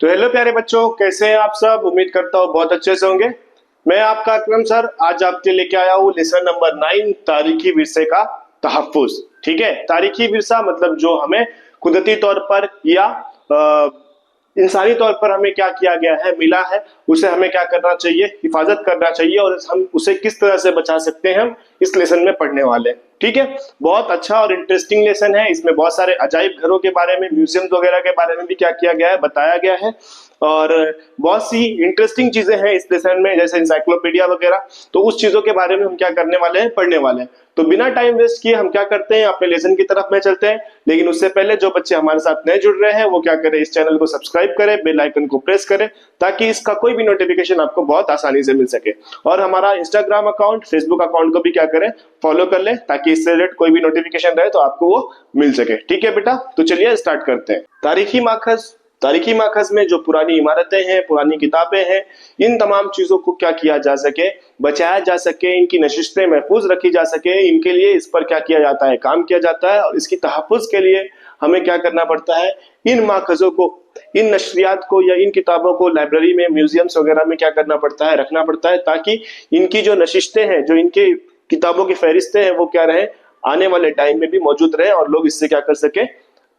तो हेलो प्यारे बच्चों, कैसे हैं आप सब। उम्मीद करता हूँ बहुत अच्छे से होंगे। मैं आपका अकरम सर आज आपके लेके आया हूँ लेसन नंबर 9 तारीखी विरसे का तहफ्फुज। ठीक है, तारीखी विरसा मतलब जो हमें कुदरती तौर पर या इंसानी तौर पर हमें क्या किया गया है, मिला है, उसे हमें क्या करना चाहिए, हिफाजत करना चाहिए और हम उसे किस तरह से बचा सकते हैं, हम इस लेसन में पढ़ने वाले हैं। ठीक है, बहुत अच्छा और इंटरेस्टिंग लेसन है। इसमें बहुत सारे अजायब घरों के बारे में, म्यूजियम वगैरह के बारे में भी क्या किया गया है, बताया गया है और बहुत सी इंटरेस्टिंग चीजें हैं इस लेसन में, जैसे इंसाइक्लोपीडिया वगैरह। तो उस चीजों के बारे में हम क्या करने वाले हैं, पढ़ने वाले हैं। तो बिना टाइम वेस्ट किए हम क्या करते हैं, अपने लेसन की तरफ में चलते हैं। लेकिन उससे पहले जो बच्चे हमारे साथ नए जुड़ रहे हैं वो क्या करें, इस चैनल को सब्सक्राइब करें, बेल आइकन को प्रेस करें ताकि इसका कोई भी नोटिफिकेशन आपको बहुत आसानी से मिल सके। और हमारा इंस्टाग्राम अकाउंट, फेसबुक अकाउंट को भी क्या करें, फॉलो कर लें ताकि इससे रिलेटेड कोई भी नोटिफिकेशन रहे तो आपको वो मिल सके। ठीक है बेटा, तो चलिए स्टार्ट करते हैं। तारीखी माखज में जो पुरानी इमारतें हैं, पुरानी किताबें हैं, इन तमाम चीजों को क्या किया जा सके, बचाया जा सके, इनकी नशिस्तें महफूज रखी जा सके, इनके लिए इस पर क्या किया जाता है, काम किया जाता है। और इसकी तहफ्फुज के लिए हमें क्या करना पड़ता है, इन माखजों को, इन नशरियात को या इन किताबों को लाइब्रेरी में, म्यूजियम्स वगैरह में क्या करना पड़ता है, रखना पड़ता है ताकि इनकी जो नशिस्तें हैं, जो इनके किताबों की फहरिस्तें हैं, वो क्या रहे, आने वाले टाइम में भी मौजूद रहे और लोग इससे क्या कर सके,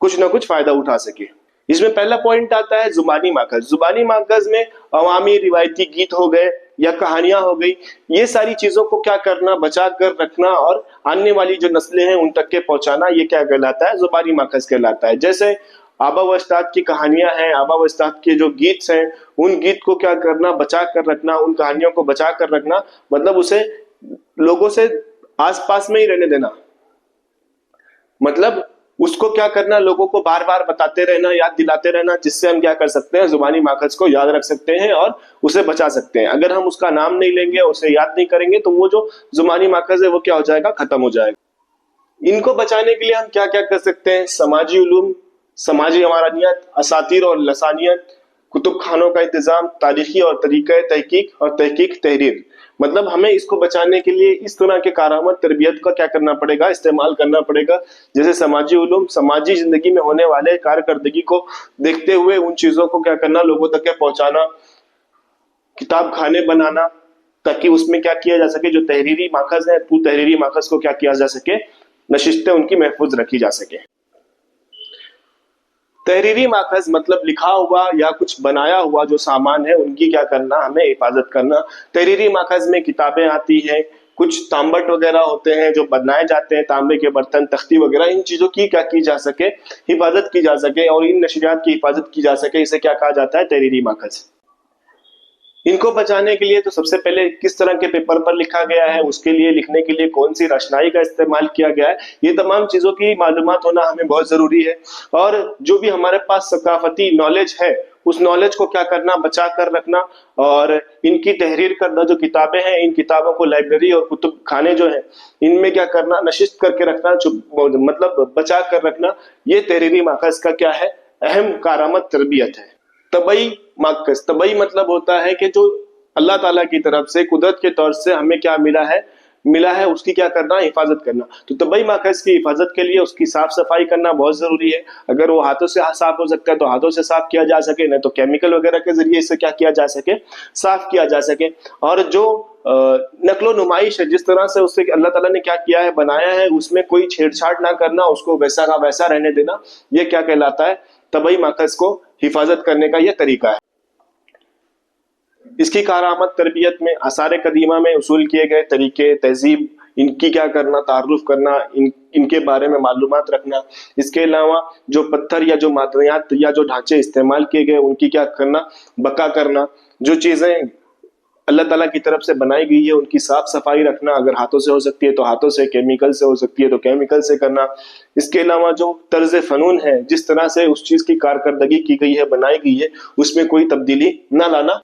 कुछ ना कुछ फायदा उठा सके। इसमें पहला पॉइंट आता है जुबानी माखज। जुबानी माखज में अवामी रिवायती गीत हो गए या कहानियां हो गई, ये सारी चीजों को क्या करना, बचा कर रखना और आने वाली जो नस्लें हैं उन तक के पहुंचाना, ये क्या कहलाता है, जुबानी माखज कहलाता है। जैसे आबा व अजदाद की कहानियां हैं, आबा व अजदाद के जो गीत हैं, उन गीत को क्या करना, बचा कर रखना, उन कहानियों को बचा कर रखना, मतलब उसे लोगों से आसपास में ही रहने देना, मतलब उसको क्या करना, लोगों को बार बार बताते रहना, याद दिलाते रहना, जिससे हम क्या कर सकते हैं, जुबानी माखज को याद रख सकते हैं और उसे बचा सकते हैं। अगर हम उसका नाम नहीं लेंगे, उसे याद नहीं करेंगे, तो वो जो जुबानी माखज है वो क्या हो जाएगा, खत्म हो जाएगा। इनको बचाने के लिए हम क्या क्या कर सकते हैं, समाजी उलूम, समाजी अमारानियत, असातीर और लसानियत, कुतुब खानों का इंतजाम, तारीखी और तरीका तहकीक और तहकीक तहरीर। मतलब हमें इसको बचाने के लिए इस तरह के कारामत तरबियत का क्या करना पड़ेगा, इस्तेमाल करना पड़ेगा। जैसे समाजी उलूम, समाजी जिंदगी में होने वाले कारकर्दगी को देखते हुए उन चीजों को क्या करना, लोगों तक पहुंचाना, किताब खाने बनाना ताकि उसमें क्या किया जा सके, जो तहरीरी माखज है, तहरीरी माखज को क्या किया जा सके, नशिस्तें उनकी महफूज रखी जा सके। तहरीरी माखज मतलब लिखा हुआ या कुछ बनाया हुआ जो सामान है, उनकी क्या करना, हमें हिफाजत करना। तहरीरी माखज में किताबें आती हैं, कुछ तांबट वगैरह होते हैं जो बनाए जाते हैं, तांबे के बर्तन, तख्ती वगैरह, इन चीजों की क्या की जा सके, हिफाजत की जा सके और इन नशरियात की हिफाजत की जा सके, इसे क्या कहा जाता है, तहरीरी माखज। इनको बचाने के लिए तो सबसे पहले किस तरह के पेपर पर लिखा गया है, उसके लिए लिखने के लिए कौन सी रचनाई का इस्तेमाल किया गया है, ये तमाम चीजों की मालूमात होना हमें बहुत जरूरी है। और जो भी हमारे पास सकाफती नॉलेज है, उस नॉलेज को क्या करना, बचा कर रखना और इनकी तहरीर करना, जो किताबें हैं, इन किताबों को लाइब्रेरी और कुतुब खाने जो है, इनमें क्या करना, नशिस्त करके रखना, मतलब बचा कर रखना, ये तहरीरी माखज का क्या है, अहम कारामत तरबियत है। तबई माखज, तबई मतलब होता है कि जो अल्लाह ताला की तरफ से कुदरत के तौर से हमें क्या मिला है उसकी क्या करना, हिफाजत करना। तो तबई माखज की हिफाजत के लिए उसकी साफ सफाई करना बहुत जरूरी है। अगर वो हाथों से साफ हो सकता है तो हाथों से साफ किया जा सके, नहीं तो केमिकल वगैरह के जरिए इसे क्या किया जा सके, साफ किया जा सके। और जो नकलो नुमाइश है, जिस तरह से उससे अल्लाह ताला ने क्या किया है, बनाया है, उसमें कोई छेड़छाड़ ना करना, उसको वैसा का वैसा रहने देना, ये क्या कहलाता है, तबई माखज को हिफाजत करने का यह तरीका है। इसकी कारामत तरबियत में आसार कदीमा में उसूल किए गए तरीके, तहजीब, इनकी क्या करना, तारुफ करना, इनके बारे में मालूमात रखना। इसके अलावा जो पत्थर या जो मादनियात या जो ढांचे इस्तेमाल किए गए, उनकी क्या करना, बका करना। जो चीजें अल्लाह ताला की तरफ से बनाई गई है उनकी साफ सफाई रखना, अगर हाथों से हो सकती है तो हाथों से, केमिकल से हो सकती है तो केमिकल से करना। इसके अलावा जो तर्ज फनून है, जिस तरह से उस चीज की कारकर्दगी की गई है, बनाई गई है, उसमें कोई तब्दीली ना लाना।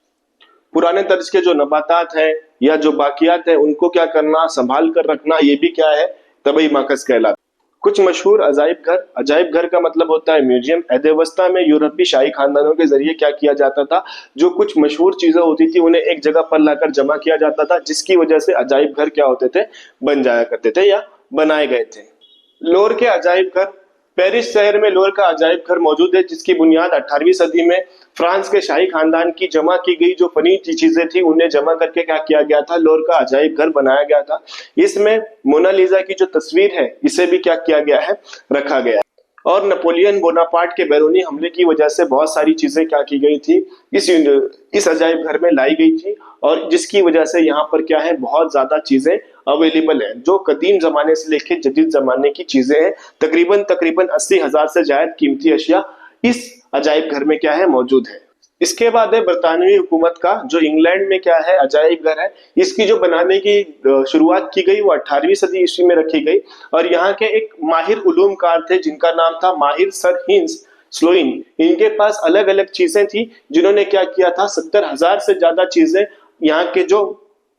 पुराने तर्ज के जो नबातात हैं या जो बाकियात है, उनको क्या करना, संभाल कर रखना, ये भी क्या है, तबई माखज कहलाता। कुछ मशहूर अजायब घर का मतलब होता है म्यूजियम। अहद-ए-वस्ता में यूरोपीय शाही खानदानों के जरिए क्या किया जाता था, जो कुछ मशहूर चीजें होती थी उन्हें एक जगह पर लाकर जमा किया जाता था, जिसकी वजह से अजायब घर क्या होते थे, बन जाया करते थे या बनाए गए थे। लोर के अजायब घर पेरिस शहर में लोर का अजायब घर मौजूद है, जिसकी बुनियाद 18वीं सदी में फ्रांस के शाही खानदान की जमा की गई जो फनी चीजें थी उन्हें जमा करके क्या किया गया था, लोर का अजायब घर बनाया गया था। इसमें मोनालिसा की जो तस्वीर है इसे भी क्या किया गया है, रखा गया है। और नेपोलियन बोनापार्ट के बैरूनी हमले की वजह से बहुत सारी चीजें क्या की गई थी, इस अजायब घर में लाई गई थी, और जिसकी वजह से यहाँ पर क्या है, बहुत ज्यादा चीजें अवेलेबल है जो कदीम जमाने से लेकर जदीद जमाने की चीजें हैं। तकरीबन तकरीबन 80,000 से ज्यादा कीमती अशिया इस अजायब घर में क्या है, मौजूद है। इसके बाद है बरतानवी हुकूमत का जो इंग्लैंड में क्या है, अजायब घर है। इसकी जो बनाने की शुरुआत की गई वो 18वीं सदी ईस्वी में रखी गई, और यहाँ के एक माहिर उलूमकार थे जिनका नाम था माहिर सर हिंस स्लोइन। इनके पास अलग अलग चीजें थी जिन्होंने क्या किया था, 70,000 से ज्यादा चीजें यहाँ के जो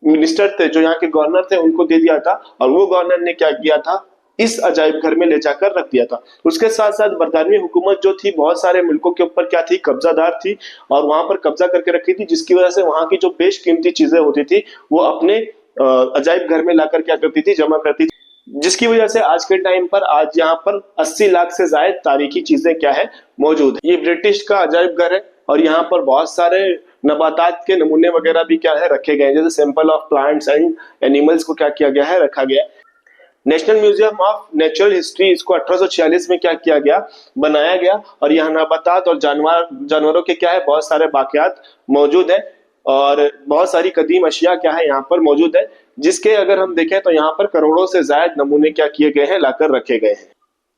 मिनिस्टर थे, जो यहाँ के गवर्नर थे, उनको दे दिया था, और वो गवर्नर ने क्या किया था, इस अजायब घर में ले जाकर रख दिया था। उसके साथ साथ बरतानवी हुकूमत जो थी बहुत सारे मुल्कों के ऊपर क्या थी, कब्जादार थी, और वहां पर कब्जा करके रखी थी, जिसकी वजह से वहां की जो बेशकीमती चीजें होती थी वो अपने अजायब घर में लाकर क्या करती थी, जमा करती थी, जिसकी वजह से आज के टाइम पर आज यहाँ पर 80 लाख से ज्यादा तारीखी चीजें क्या है, मौजूद है। ये ब्रिटिश का अजायब घर है, और यहाँ पर बहुत सारे नबातात के नमूने वगैरह भी क्या है, रखे गए हैं, जैसे sample of plants and animals को क्या किया गया है, रखा गया है। National museum of natural history इसको 1846 में क्या किया गया, बनाया गया, और यहाँ नबातात और जानवरों के क्या है, बहुत सारे वाकयात मौजूद है, और बहुत सारी कदीम अशिया क्या है यहाँ पर मौजूद है, जिसके अगर हम देखें तो यहाँ पर करोड़ों से ज्यादा नमूने क्या किए गए हैं, लाकर रखे गए हैं।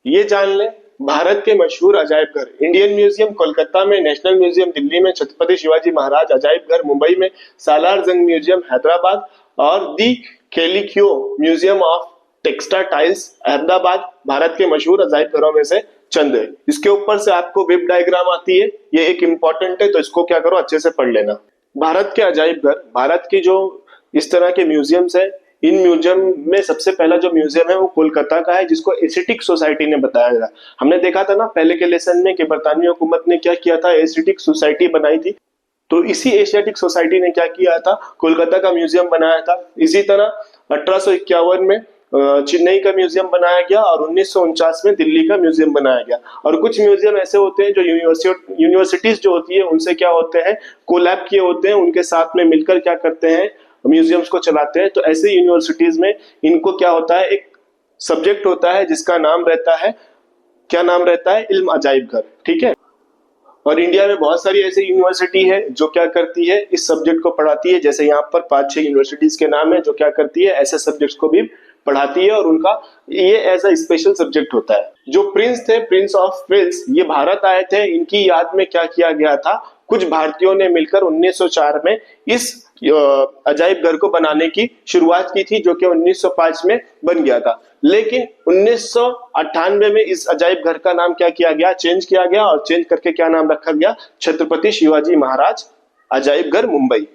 ये जान लें भारत के मशहूर अजायब घर, इंडियन म्यूजियम कोलकाता में, नेशनल म्यूजियम दिल्ली में, छत्रपति शिवाजी महाराज अजायब घर मुंबई में, सालार जंग म्यूजियम हैदराबाद, और the Calico museum of textiles Ahmedabad Bharat के मशहूर अजायब घरों में से चंद है। इसके ऊपर से आपको वेब डायग्राम आती है, ये एक इंपॉर्टेंट है, तो इसको क्या करो, अच्छे से पढ़ लेना। भारत के अजायब घर, भारत की जो इस तरह के म्यूजियम्स है, इन म्यूजियम में सबसे पहला जो म्यूजियम है वो कोलकाता का है, जिसको एशियटिक सोसाइटी ने बताया था। हमने देखा था ना पहले के लेसन में कि बरतानवी हुकूमत ने क्या किया था, एशियटिक सोसाइटी बनाई थी, तो इसी एशियाटिक सोसाइटी ने क्या किया था, कोलकाता का म्यूजियम बनाया था। इसी तरह 1851 में चेन्नई का म्यूजियम बनाया गया, और 1949 में दिल्ली का म्यूजियम बनाया गया। और कुछ म्यूजियम ऐसे होते हैं जो यूनिवर्सिटीज जो होती है उनसे क्या होते हैं, कोलैब किए होते हैं, उनके साथ में मिलकर क्या करते हैं, म्यूजियम्स को चलाते हैं। तो ऐसे यूनिवर्सिटीज में इनको क्या होता है, एक सब्जेक्ट होता है जिसका नाम रहता है, क्या नाम रहता है, इल्म अजायब घर, ठीक है। और इंडिया में बहुत सारी ऐसी यूनिवर्सिटी है जो क्या करती है, इस सब्जेक्ट को पढ़ाती है। जैसे यहाँ पर 5-6 यूनिवर्सिटीज के नाम है जो क्या करती है, ऐसे सब्जेक्ट्स को भी पढ़ाती है, और उनका ये ऐसा स्पेशल सब्जेक्ट होता है। जो प्रिंस थे, प्रिंस ऑफ वेल्स, ये भारत आए थे, इनकी याद में क्या किया गया था, कुछ भारतीयों ने मिलकर 1904 में इस अजायब घर को बनाने की शुरुआत की थी, जो कि 1905 में बन गया था। लेकिन 1998 में इस अजायब घर का नाम क्या किया गया, चेंज किया गया, और चेंज करके क्या नाम रखा गया, छत्रपति शिवाजी महाराज अजायब घर मुंबई।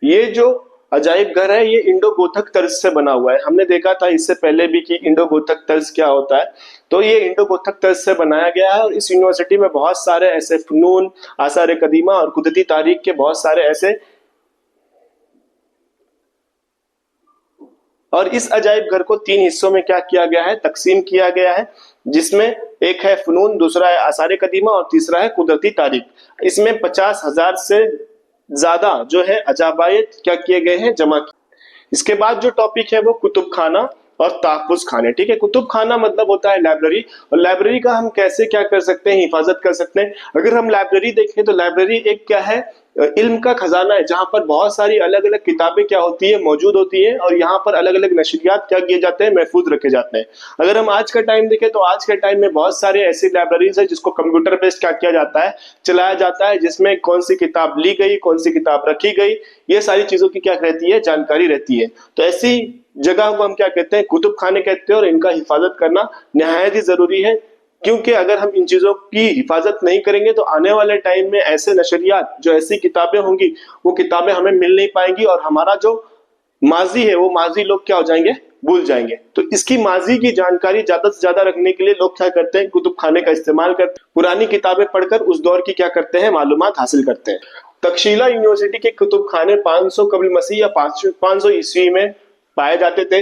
ये जो अजायब घर है ये इंडो गोथक तर्ज से बना हुआ है। हमने देखा था इससे पहले भी कि इंडो गोथक तर्ज क्या होता है, तो ये इंडो गोथक तर्ज से बनाया गया है। और इस यूनिवर्सिटी में बहुत सारे ऐसे फनून, आसार कदीमा और कुदरती तारीख के बहुत सारे ऐसे, और इस अजायब घर को 3 हिस्सों में क्या किया गया है, तकसीम किया गया है, जिसमें एक है फनून, दूसरा है आसार कदीमा, और तीसरा है कुदरती तारीख। इसमें 50,000 से ज्यादा जो है अजाबायत क्या किए गए हैं, जमा किए। इसके बाद जो टॉपिक है वो कुतुब खाना और तहफ्फुज खाने, ठीक है। कुतुब खाना मतलब होता है लाइब्रेरी, और लाइब्रेरी का हम कैसे क्या कर सकते हैं, हिफाजत कर सकते हैं। अगर हम लाइब्रेरी देखें तो लाइब्रेरी एक क्या है, इल्म का खजाना है, जहां पर बहुत सारी अलग अलग किताबें क्या होती है, मौजूद होती है, और यहाँ पर अलग अलग नशरियात क्या किए जाते हैं, महफूज रखे जाते हैं। अगर हम आज का टाइम देखें तो आज के टाइम में बहुत सारे ऐसी लाइब्रेरीज है जिसको कंप्यूटर बेस्ड क्या किया जाता है, चलाया जाता है, जिसमें कौन सी किताब ली गई, कौन सी किताब रखी गई, ये सारी चीजों की क्या रहती है, जानकारी रहती है। तो ऐसी जगह को हम क्या कहते हैं, कुतुब खाने कहते हैं, और इनका हिफाजत करना निहायत ही जरूरी है, क्योंकि अगर हम इन चीजों की हिफाजत नहीं करेंगे तो आने वाले टाइम में ऐसे नशरियात, जो ऐसी किताबें होंगी, वो किताबें हमें मिल नहीं पाएंगी, और हमारा जो माजी है वो माजी लोग क्या हो जाएंगे, भूल जाएंगे। तो इसकी माजी की जानकारी ज्यादा से ज्यादा रखने के लिए लोग क्या करते हैं, कुतुब खाने का इस्तेमाल करते हैं, पुरानी किताबें पढ़कर उस दौर की क्या करते हैं, मालूमात हासिल करते हैं। तक्षशिला यूनिवर्सिटी के कुतुब खाने 500 कबल मसीह या 500 ईस्वी में पाए जाते थे।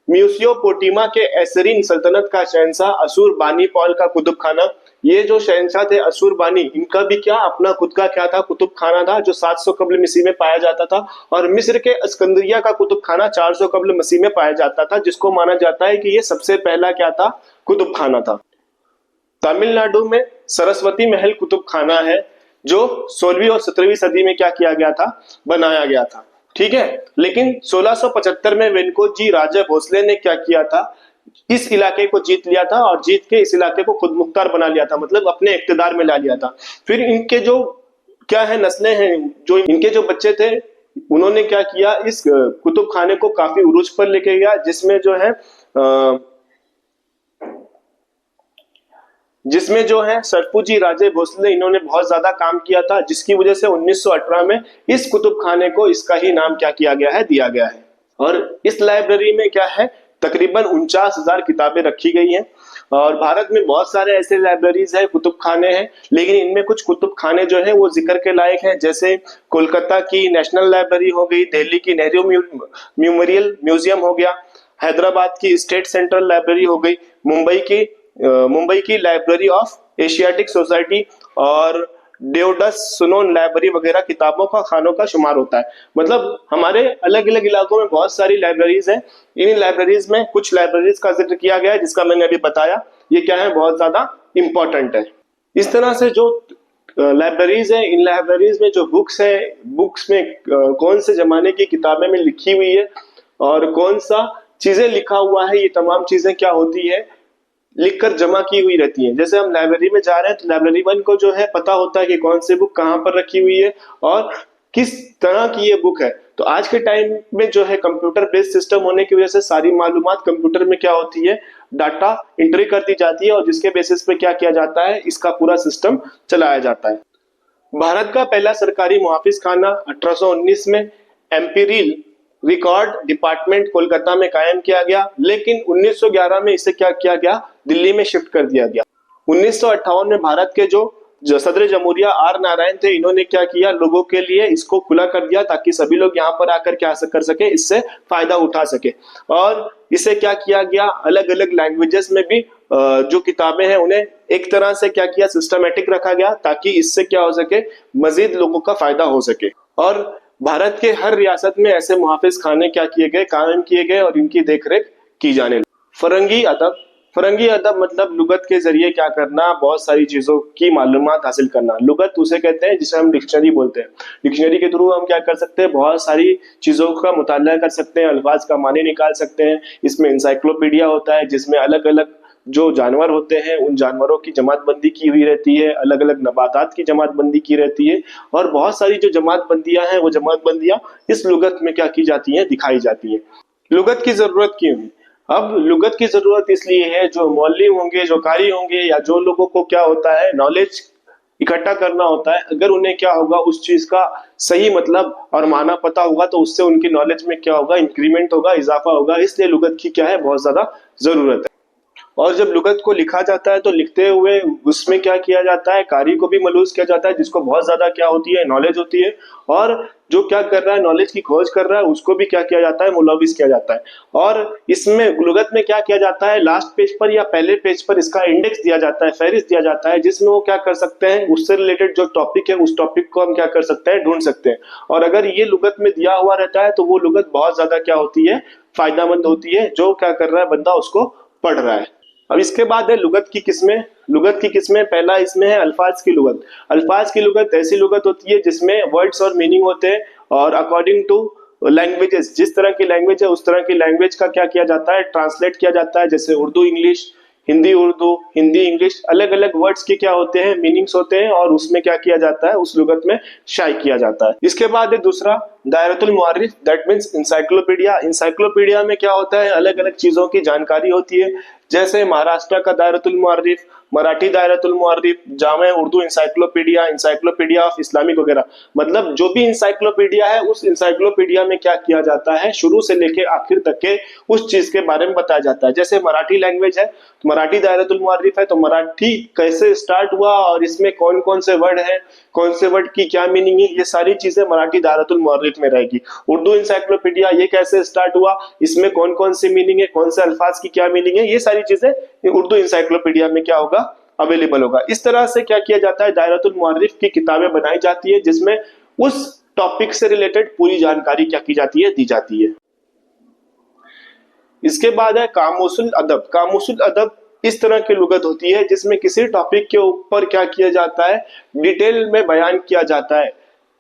मेसोपोटामिया के एसरीन सल्तनत का शहंशाह असूर बानी पॉल का कुतुब खाना। ये जो शहंशाह थे असूर बानी, इनका भी क्या अपना खुद का क्या था, कुतुब खाना था, जो 700 कब्ल मसीह में पाया जाता था। और मिस्र के अस्कंदरिया का कुतुब खाना 400 कब्ल मसीह में पाया जाता था, जिसको माना जाता है कि ये सबसे पहला क्या था, कुतुब खाना था। तमिलनाडु में सरस्वती महल कुतुब खाना है, जो 16वीं और 17वीं सदी में क्या किया गया था, बनाया गया था। ठीक है, लेकिन 1675 में वेंकोजी राजे भोसले ने क्या किया था, इस इलाके को जीत लिया था और जीत के इस इलाके को खुद मुख्तार बना लिया था, मतलब अपने इख्तियार में ला लिया था। फिर इनके जो क्या है नस्लें हैं, जो इनके जो बच्चे थे, उन्होंने क्या किया, इस कुतुब खाने को काफी उरूज पर लेके गया, जिसमें जो है सरफुजी राजे भोसले, इन्होंने बहुत ज्यादा काम किया था, जिसकी वजह से 1918 में इस कुतुब खाने को इसका ही नाम क्या किया गया है, दिया गया है। और इस लाइब्रेरी में क्या है, तकरीबन 49,000 किताबें रखी गई हैं। और भारत में बहुत सारे ऐसे लाइब्रेरीज है, कुतुब खाने हैं, लेकिन इनमें कुछ कुतुब खाने जो है वो जिक्र के लायक हैं, जैसे कोलकाता की नेशनल लाइब्रेरी हो गई, दिल्ली की नेहरू मेमोरियल म्यूजियम हो गया, हैदराबाद की स्टेट सेंट्रल लाइब्रेरी हो गई, मुंबई की लाइब्रेरी ऑफ एशियाटिक सोसाइटी और देवदास सुनोन लाइब्रेरी वगैरह किताबों का खानों का शुमार होता है। मतलब हमारे अलग अलग इलाकों में बहुत सारी लाइब्रेरीज हैं। इन लाइब्रेरीज में कुछ लाइब्रेरीज का जिक्र किया गया है, जिसका मैंने अभी बताया, ये क्या है, बहुत ज्यादा इंपॉर्टेंट है। इस तरह से जो लाइब्रेरीज है, इन लाइब्रेरीज में जो बुक्स है, बुक्स में कौन से जमाने की किताबें में लिखी हुई है और कौन सा चीजें लिखा हुआ है, ये तमाम चीजें क्या होती है, लिखकर जमा की हुई रहती हैं। जैसे हम लाइब्रेरी में जा रहे हैं तो लाइब्रेरी वन को जो है पता होता है कि कौन सी बुक कहाँ पर रखी हुई है और किस तरह की ये बुक है। तो आज के टाइम में जो है कंप्यूटर बेस्ड सिस्टम होने की वजह से सारी मालूमात कंप्यूटर में क्या होती है, डाटा एंट्री कर दी जाती है और जिसके बेसिस पे क्या किया जाता है, इसका पूरा सिस्टम चलाया जाता है। भारत का पहला सरकारी मुहाफिज खाना 1819 में एम्पीरियल रिकॉर्ड डिपार्टमेंट कोलकाता में कायम किया गया, लेकिन 1911 में इसे क्या किया गया, दिल्ली में शिफ्ट कर दिया गया। 1958 में भारत के जो सदर जमहूरिया आर नारायण थे, इन्होंने क्या किया, लोगों के लिए इसको खुला कर दिया ताकि सभी लोग यहाँ पर आकर क्या कर सके, इससे फायदा उठा सके। और इसे क्या किया गया, अलग अलग लैंग्वेजेस में भी जो किताबें हैं उन्हें एक तरह से क्या किया, सिस्टमेटिक रखा गया ताकि इससे क्या हो सके, मजीद लोगों का फायदा हो सके। और भारत के हर रियासत में ऐसे मुहाफिज खाने क्या किए गए, कायम किए गए और इनकी देखरेख की जाने लगी। फरंगी अदब मतलब लुगत के जरिए क्या करना, बहुत सारी चीजों की मालूमात हासिल करना। लुगत उसे कहते हैं जिसे हम डिक्शनरी बोलते हैं। डिक्शनरी के थ्रू हम क्या कर सकते हैं, बहुत सारी चीजों का मुताला कर सकते हैं, अल्फाज का माने निकाल सकते हैं। इसमें इंसाइक्लोपीडिया होता है, जिसमें अलग अलग जो जानवर होते हैं उन जानवरों की जमातबंदी की हुई रहती है, अलग अलग नबातात की जमातबंदी की रहती है, और बहुत सारी जो जमातबंदियां हैं वो जमातबंदियां इस लुगत में क्या की जाती हैं, दिखाई जाती हैं। लुगत की जरूरत क्यों है? अब लुगत की जरूरत इसलिए है, जो मौलवी होंगे, जो कारी होंगे, या जो लोगों को क्या होता है, नॉलेज इकट्ठा करना होता है, अगर उन्हें क्या होगा, उस चीज का सही मतलब और माना पता होगा तो उससे उनकी नॉलेज में क्या होगा, इंक्रीमेंट होगा, इजाफा होगा। इसलिए लुगत की क्या है, बहुत ज्यादा जरूरत है। और जब लुगत को लिखा जाता है तो लिखते हुए उसमें क्या किया जाता है, कारी को भी मलूज किया जाता है, जिसको बहुत ज्यादा क्या होती है, नॉलेज होती है, और जो क्या कर रहा है, नॉलेज की खोज कर रहा है, उसको भी क्या किया जाता है, मुलविस किया जाता है। और इसमें लुगत में क्या किया जाता है, लास्ट पेज पर या पहले पेज पर इसका इंडेक्स दिया जाता है, फहरिस्त दिया जाता है, जिसमें वो क्या कर सकते हैं, उससे रिलेटेड जो टॉपिक है उस टॉपिक को हम क्या कर सकते हैं, ढूंढ सकते हैं। और अगर ये लुगत में दिया हुआ रहता है तो वो लुगत बहुत ज्यादा क्या होती है, फायदेमंद होती है, जो क्या कर रहा है बंदा उसको पढ़ रहा है। अब इसके बाद है लुगत की किस्में। लुगत की किस्में, पहला इसमें है अल्फाज की लुगत। अल्फाज की लुगत ऐसी लुगत होती है जिसमें वर्ड्स और मीनिंग होते हैं, और अकॉर्डिंग टू लैंग्वेजेस, जिस तरह की लैंग्वेज है उस तरह की लैंग्वेज का क्या किया जाता है, ट्रांसलेट किया जाता है। जैसे उर्दू इंग्लिश, हिंदी उर्दू, हिंदी इंग्लिश, अलग अलग वर्ड्स के क्या होते हैं, मीनिंग्स होते हैं, और उसमें क्या किया जाता है, उस लुगत में शाये किया जाता है। इसके बाद है दूसरा दायरतुल मुअर्रिफ, दैट मींस इंसाइक्लोपीडिया। इंसाइक्लोपीडिया में क्या होता है, अलग अलग चीजों की जानकारी होती है, जैसे महाराष्ट्र का दायरतुल मुअर्रिफ, मराठी दायरतुल मुअर्रिफ, जामे Urdu encyclopedia, encyclopedia of Islamic वगैरह। मतलब जो भी इंसाइक्लोपीडिया है, उस इंसाइक्लोपीडिया में क्या किया जाता है, शुरू से लेके आखिर तक के उस चीज के बारे में बताया जाता है। जैसे मराठी लैंग्वेज है, तो मराठी दायरतुल मुअर्रिफ है, तो मराठी कैसे स्टार्ट हुआ और इसमें कौन कौन से वर्ड हैं, कौन से वर्ड की क्या मीनिंग है, ये सारी चीजें मराठी दायरतुल मुअर्रिफ संबंधित में रहेगी। उर्दू इंसाइक्लोपीडिया ये कैसे स्टार्ट हुआ, इसमें कौन कौन सी मीनिंग है, कौन से अल्फाज की क्या मीनिंग है, ये सारी चीजें उर्दू इंसाइक्लोपीडिया में क्या होगा, अवेलेबल होगा। इस तरह से क्या किया जाता है, दायरतुल मुअर्रिफ की किताबें बनाई जाती है जिसमें उस टॉपिक से रिलेटेड पूरी जानकारी क्या की जाती है, दी जाती है। इसके बाद है कामुसुल अदब। कामुसुल अदब इस तरह की लुगत होती है जिसमें किसी टॉपिक के ऊपर क्या किया जाता है, डिटेल में बयान किया जाता है।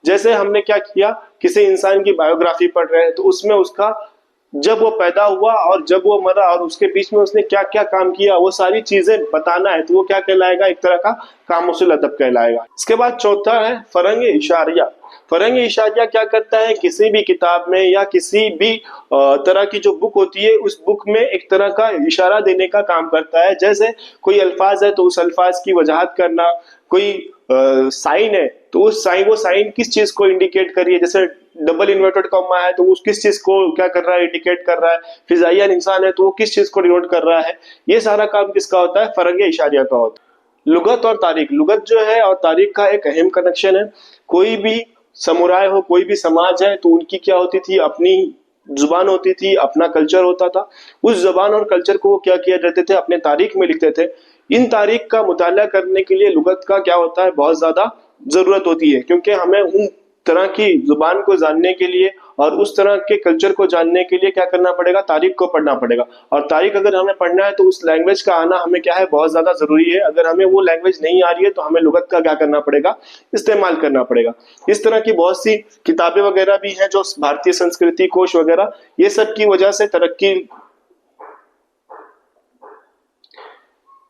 जैसे हमने क्या किया, किसी इंसान की बायोग्राफी पढ़ रहे हैं तो उसमें उसका जब वो पैदा हुआ और जब वो मरा और उसके बीच में उसने क्या क्या काम किया, वो सारी चीजें बताना है, तो वो क्या कहलाएगा, एक तरह का कामुसुल अदब कहलाएगा। इसके बाद चौथा है फरंग इशारिया। फरंग इशारिया क्या करता है, किसी भी किताब में या किसी भी तरह की जो बुक होती है उस बुक में एक तरह का इशारा देने का काम करता है। जैसे कोई अल्फाज है तो उस अल्फाज की वजाहत करना, कोई साइन है तो वो साइन किस चीज को इंडिकेट कर रही है, जैसे डबल इन्वर्टेड कॉमा है तो उस किस चीज को क्या कर रहा है, इंडिकेट कर रहा है। फिजाइया इंसान है तो वो किस चीज को डिनोट कर रहा है। ये सारा काम किसका होता है, फरंग इशारिया का होता है। लुगत और तारीख, लुगत जो है और तारीख का एक अहम कनेक्शन है। कोई भी समुदाय हो, कोई भी समाज है तो उनकी क्या होती थी, अपनी जुबान होती थी, अपना कल्चर होता था। उस जुबान और कल्चर को वो क्या किया करते थे, अपने तारीख में लिखते थे। इन तारीख का मुताला करने के लिए लुगत का क्या होता है, बहुत ज्यादा जरूरत होती है, क्योंकि हमें उन तरह की जुबान को जानने के लिए और उस तरह के कल्चर को जानने के लिए क्या करना पड़ेगा, तारीख को पढ़ना पड़ेगा। और तारीख अगर हमें पढ़ना है तो उस लैंग्वेज का आना हमें क्या है, बहुत ज्यादा जरूरी है। अगर हमें वो लैंग्वेज नहीं आ रही है तो हमें लुगत का क्या करना पड़ेगा, इस्तेमाल करना पड़ेगा। इस तरह की बहुत सी किताबें वगैरह भी हैं जो भारतीय संस्कृति कोश वगैरह, ये सब की वजह से तरक्की,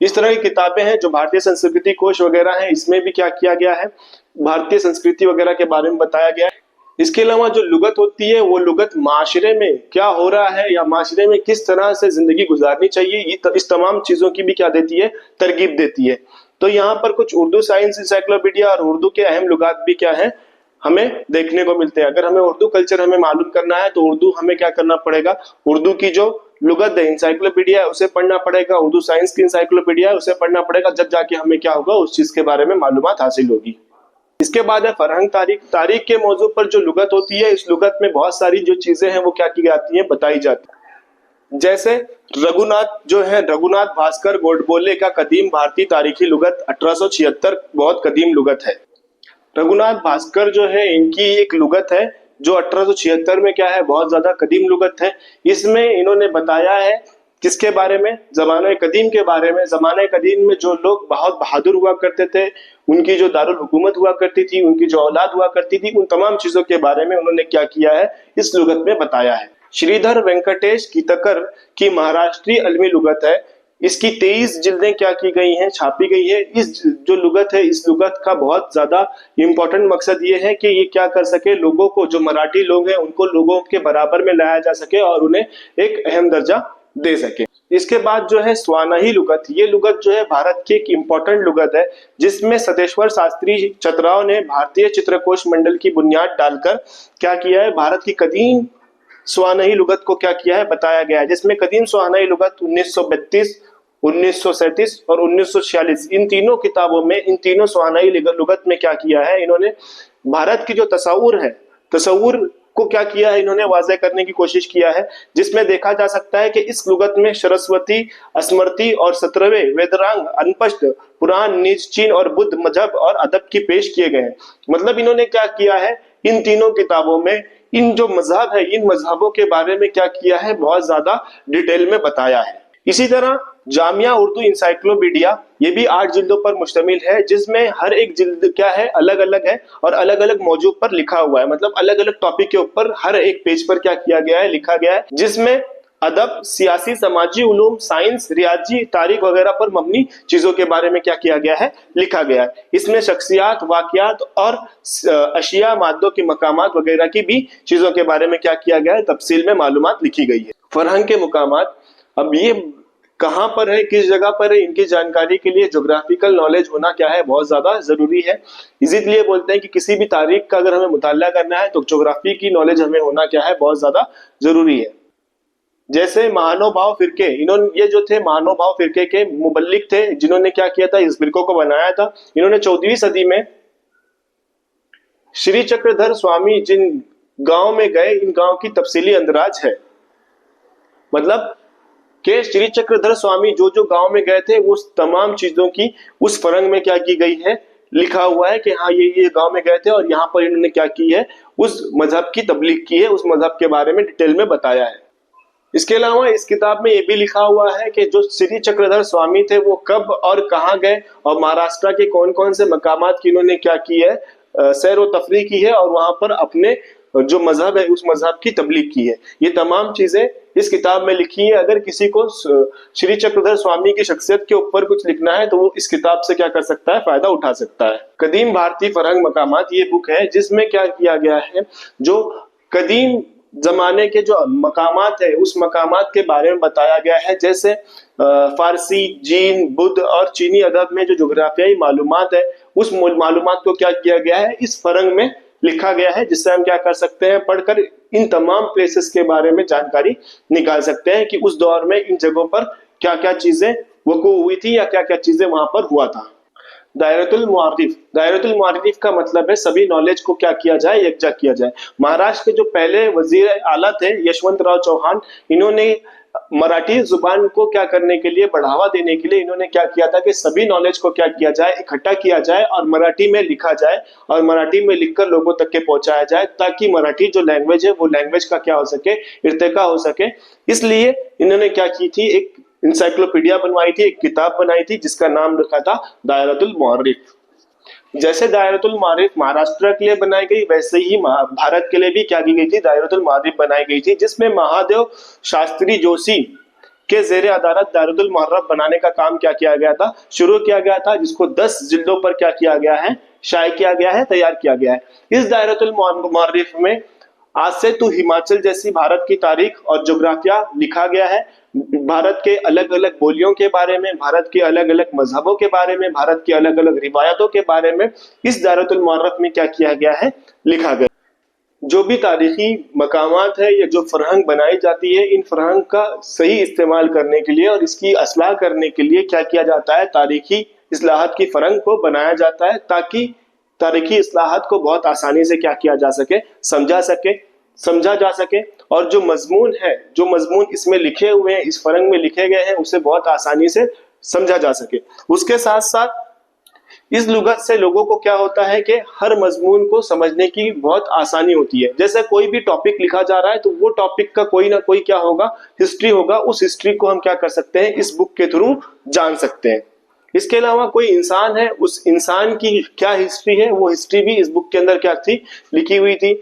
इस तरह की किताबें हैं जो भारतीय संस्कृति कोश वगैरह हैं, इसमें भी क्या किया गया है, भारतीय संस्कृति वगैरह के बारे में बताया गया है। इसके अलावा जो लुगत होती है वो लुगत माशरे में क्या हो रहा है या माशरे में किस तरह से जिंदगी गुजारनी चाहिए, इस तमाम चीजों की भी क्या देती है, तरगीब देती है। तो यहाँ पर कुछ उर्दू साइंस इंसाइक्लोपीडिया और उर्दू के अहम लुगात भी क्या है, हमें देखने को मिलते हैं। अगर हमें उर्दू कल्चर हमें मालूम करना है तो उर्दू हमें क्या करना पड़ेगा, उर्दू की जो लुगत है, इंसाइक्लोपीडिया है, उसे पढ़ना पड़ेगा। उर्दू साइंस की इंसाइक्लोपीडिया है, उसे पढ़ना पड़ेगा, जब जाके हमें क्या होगा, उस चीज के बारे में मालूमात हासिल होगी। इसके बाद है फरहंग तारीख। तारीख के मौजू पर जो लुगत होती है, इस लुगत में बहुत सारी जो चीजें हैं वो क्या की जाती हैं, बताई जाती है। जैसे रघुनाथ जो है, रघुनाथ भास्कर गोडबोले का कदीम भारतीय तारीखी लुगत 1876 बहुत कदीम लुगत है। रघुनाथ भास्कर जो है, इनकी एक लुगत है जो 1876 में क्या है, बहुत ज्यादा कदीम लुगत है। इसमें इन्होंने बताया है किसके बारे में, जमाने कदीम के बारे में। जमाने कदीम में जो लोग बहुत बहादुर हुआ करते थे, उनकी जो दारुल हुकूमत हुआ करती थी, उनकी जो औलाद हुआ करती थी, उन तमाम चीजों के बारे में उन्होंने क्या किया है, इस लुगत में बताया है। श्रीधर वेंकटेश कीतकर की महाराष्ट्रीय अलमी लुगत है। इसकी 23 जिल्दें क्या की गई हैं, छापी गई है। इस जो लुगत है, इस लुगत का बहुत ज्यादा इंपॉर्टेंट मकसद ये है कि ये क्या कर सके, लोगों को, जो मराठी लोग हैं उनको लोगों के बराबर में लाया जा सके और उन्हें एक अहम दर्जा दे सके। इसके बाद जो है स्वानही लुगत, ये लुगत जो है भारत की एक इम्पोर्टेंट लुगत है, जिसमें सतेश्वर शास्त्री चतराव ने भारतीय चित्रकोश मंडल की बुनियाद डालकर क्या किया है, भारत की कदीम स्वानही लुगत को क्या किया है, बताया गया है। जिसमें कदीम स्वानही लुगत 1932, 1937 और 1946, इन तीनों किताबों में, इन तीनों स्वानही लुगत में क्या किया है, इन्होंने भारत की जो तस्वुर है, तस्वुर को क्या किया है, इन्होंने वाज़ेह करने की कोशिश किया है। जिसमें देखा जा सकता है कि इस लुगत में सरस्वती, स्मृति और 17वें वेदरांग, अनपष्ट, पुराण, नीच, चीन और बुद्ध मजहब और अदब की पेश किए गए हैं। मतलब इन्होंने क्या किया है, इन तीनों किताबों में इन जो मजहब है, इन मजहबों के बारे में क्या किया है, बहुत ज्यादा डिटेल में बताया है। इसी तरह जामिया उर्दू इंसाइक्लोपीडिया, ये भी 8 जिल्दों पर मुश्तमिल है, जिसमें हर एक जिल्द क्या है, अलग अलग है और अलग अलग मौजू पर लिखा हुआ है। मतलब अलग अलग टॉपिक के ऊपर हर एक पेज पर क्या किया गया है, लिखा गया है। जिसमें अदब, सियासी, समाजी उलूम, साइंस, रियाजी, तारीख वगैरह पर मबनी चीजों के बारे में क्या किया गया है, लिखा गया है। इसमें शख्सियात, वाकयात और अशिया, मादों के मकामात वगैरह की भी चीजों के बारे में क्या किया गया है, तफसील में मालूमात लिखी गई है। फरहंग के मुकामात, अब ये कहाँ पर है, किस जगह पर है, इनकी जानकारी के लिए ज्योग्राफिकल नॉलेज होना क्या है, बहुत ज्यादा जरूरी है। इसीलिए बोलते हैं कि किसी भी तारीख का अगर हमें मुताला करना है तो ज्योग्राफी की नॉलेज हमें होना क्या है, बहुत ज्यादा जरूरी है। जैसे महानुभाव फिरके, इन्होंने, ये जो थे महानुभाव फिरके के मुबल्लिग थे, जिन्होंने क्या किया था, इस फिरकों को बनाया था। इन्होंने 14वीं सदी में श्री चक्रधर स्वामी, गांव में गए, इन गांव की तफसीली अंदराज है। मतलब कि श्री चक्रधर स्वामी जो जो गांव में गए थे उस तमाम चीजों की उस फरंग में क्या की गई है, लिखा हुआ है कि हाँ ये गांव में गए थे और यहाँ पर इन्होंने क्या की है, उस मजहब की तबलीग की है, उस मजहब के बारे में डिटेल में बताया है। इसके अलावा इस किताब में ये भी लिखा हुआ है कि जो श्री चक्रधर स्वामी थे वो कब और कहाँ गए और महाराष्ट्र के कौन कौन से मकामात की इन्होंने क्या की है, सैर व तफरीह की है और वहां पर अपने जो मजहब है उस मजहब की तबलीग की है। ये तमाम चीजें इस किताब में लिखी है। अगर किसी को श्री चक्रधर स्वामी की शख्सियत के ऊपर कुछ लिखना है तो वो इस किताब से क्या कर सकता है, फायदा उठा सकता है। कदीम भारतीय फरहंग मकामात ये बुक है जिसमें क्या किया गया है, जो कदीम जमाने के जो मकामात है उस मकामात के बारे में बताया गया है। जैसे फारसी, जीन, बुद्ध और चीनी अदब में जो जोग्राफियाई मालूमात है उस मालूमात को क्या किया गया है, इस फरंग में लिखा गया है, जिससे हम क्या कर सकते हैं, पढ़कर इन तमाम प्लेसेस के बारे में जानकारी निकाल सकते हैं कि उस दौर में इन जगहों पर क्या क्या चीजें वकू हुई थी या क्या क्या चीजें वहां पर हुआ था। दायरतुल मुआरिफ, दायरतुल मुआरिफ का मतलब है सभी नॉलेज को क्या किया जाए, यकजा किया जाए। महाराष्ट्र के जो पहले वजीर आला थे यशवंतराव चौहान, इन्होंने मराठी जुबान को क्या करने के लिए, बढ़ावा देने के लिए इन्होंने क्या किया था कि सभी नॉलेज को क्या किया जाए, इकट्ठा किया जाए और मराठी में लिखा जाए और मराठी में लिखकर लोगों तक के पहुंचाया जाए, ताकि मराठी जो लैंग्वेज है वो लैंग्वेज का क्या हो सके, इर्तिका हो सके। इसलिए इन्होंने क्या की थी, एक इंसाइक्लोपीडिया बनवाई थी, एक किताब बनाई थी जिसका नाम रखा था दायरतुल मुअर्रिफ। जैसे दायरतुल मारिफ महाराष्ट्र के लिए बनाई गई, वैसे ही भारत के लिए भी क्या की गई थी, दायरतुल मारिफ बनाई गई थी, जिसमें महादेव शास्त्री जोशी के जेर अदालत दायरतुल मुअर्रिफ बनाने का काम क्या किया गया था, शुरू किया गया था, जिसको 10 जिल्दों पर क्या किया गया है, शाये किया गया है, तैयार किया गया है। इस दायरतुल मुअर्रिफ में आज से तो हिमाचल जैसी भारत की तारीख और जोग्राफिया लिखा गया है। भारत के अलग अलग बोलियों के बारे में, भारत के अलग अलग मजहबों के बारे में, भारत की अलग अलग रिवायतों के बारे में इस दायरतुल मुअर्रिफ में क्या किया गया है, लिखा गया। जो भी तारीखी मकामात है या जो फरहंग बनाई जाती है, इन फरहंग का सही इस्तेमाल करने के लिए और इसकी असलाह करने के लिए क्या किया जाता है, तारीखी इस्लाहात की फरहंग को बनाया जाता है, ताकि तारीखी इस्लाहात को बहुत आसानी से क्या किया जा सके, समझा जा सके और जो मजमून है, जो मजमून इसमें लिखे हुए हैं, इस फरंग में लिखे गए हैं, उसे बहुत आसानी से समझा जा सके। उसके साथ साथ इस लुगत से लोगों को क्या होता है कि हर मजमून को समझने की बहुत आसानी होती है। जैसे कोई भी टॉपिक लिखा जा रहा है तो वो टॉपिक का कोई ना कोई क्या होगा, हिस्ट्री होगा, उस हिस्ट्री को हम क्या कर सकते हैं, इस बुक के थ्रू जान सकते हैं। इसके अलावा कोई इंसान है, उस इंसान की क्या हिस्ट्री है, वो हिस्ट्री भी इस बुक के अंदर क्या थी, लिखी हुई थी।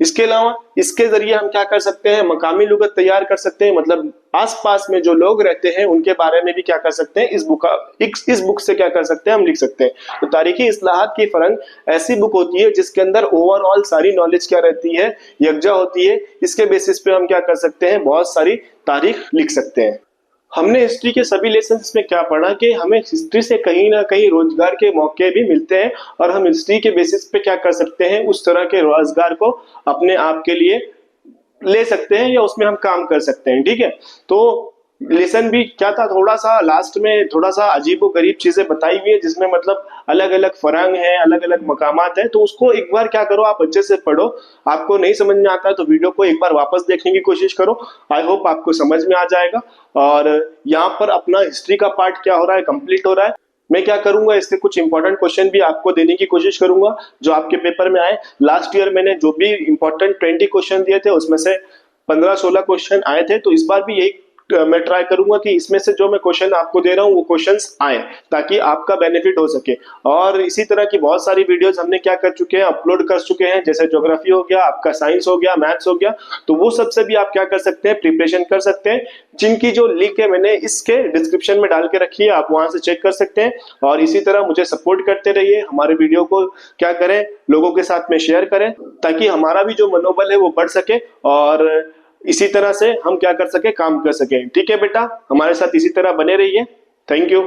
इसके अलावा इसके जरिए हम क्या कर सकते हैं, मकामी लुगत तैयार कर सकते हैं, मतलब आसपास में जो लोग रहते हैं उनके बारे में भी क्या कर सकते हैं, इस बुक से क्या कर सकते हैं, हम लिख सकते हैं। तो तारीखी इस्लाहात की फरंग ऐसी बुक होती है जिसके अंदर ओवरऑल सारी नॉलेज क्या रहती है, यकजा होती है। इसके बेसिस पे हम क्या कर सकते हैं, बहुत सारी तारीख लिख सकते हैं। हमने हिस्ट्री के सभी लेसन में क्या पढ़ा कि हमें हिस्ट्री से कहीं ना कहीं रोजगार के मौके भी मिलते हैं और हम हिस्ट्री के बेसिस पे क्या कर सकते हैं, उस तरह के रोजगार को अपने आप के लिए ले सकते हैं या उसमें हम काम कर सकते हैं। ठीक है, तो लेसन भी क्या था, थोड़ा सा लास्ट में थोड़ा सा अजीबो गरीब चीजें बताई हुई है, जिसमें मतलब अलग अलग फरंग है, अलग अलग मकामात है, तो उसको एक बार क्या करो, आप अच्छे से पढ़ो। आपको नहीं समझ में आता है तो वीडियो को एक बार वापस देखने की कोशिश करो। आई होप आपको समझ में आ जाएगा। और यहाँ पर अपना हिस्ट्री का पार्ट क्या हो रहा है, कंप्लीट हो रहा है। मैं क्या करूंगा, इसके कुछ इंपॉर्टेंट क्वेश्चन भी आपको देने की कोशिश करूंगा जो आपके पेपर में आए। लास्ट ईयर मैंने जो भी इंपॉर्टेंट 20 क्वेश्चन दिए थे उसमें से 15-16 क्वेश्चन आए थे, तो इस बार भी यही मैं ट्राई करूंगा कि इसमें से जो मैं क्वेश्चन आपको दे रहा हूँ वो क्वेश्चंस आए, ताकि आपका बेनिफिट हो सके। और इसी तरह की बहुत सारी वीडियोस हमने क्या कर चुके हैं, अपलोड कर चुके हैं, जैसे ज्योग्राफी हो गया, आपका साइंस हो गया, मैथ्स हो गया, तो वो सबसे भी आप क्या कर सकते हैं, प्रिपरेशन कर सकते हैं, जिनकी जो लिंक है मैंने इसके डिस्क्रिप्शन में डाल के रखी है, आप वहां से चेक कर सकते हैं। और इसी तरह मुझे सपोर्ट करते रहिए, हमारे वीडियो को क्या करें, लोगों के साथ में शेयर करें, ताकि हमारा भी जो मनोबल है वो बढ़ सके और इसी तरह से हम क्या कर सके, काम कर सके। ठीक है बेटा, हमारे साथ इसी तरह बने रहिए। Thank you.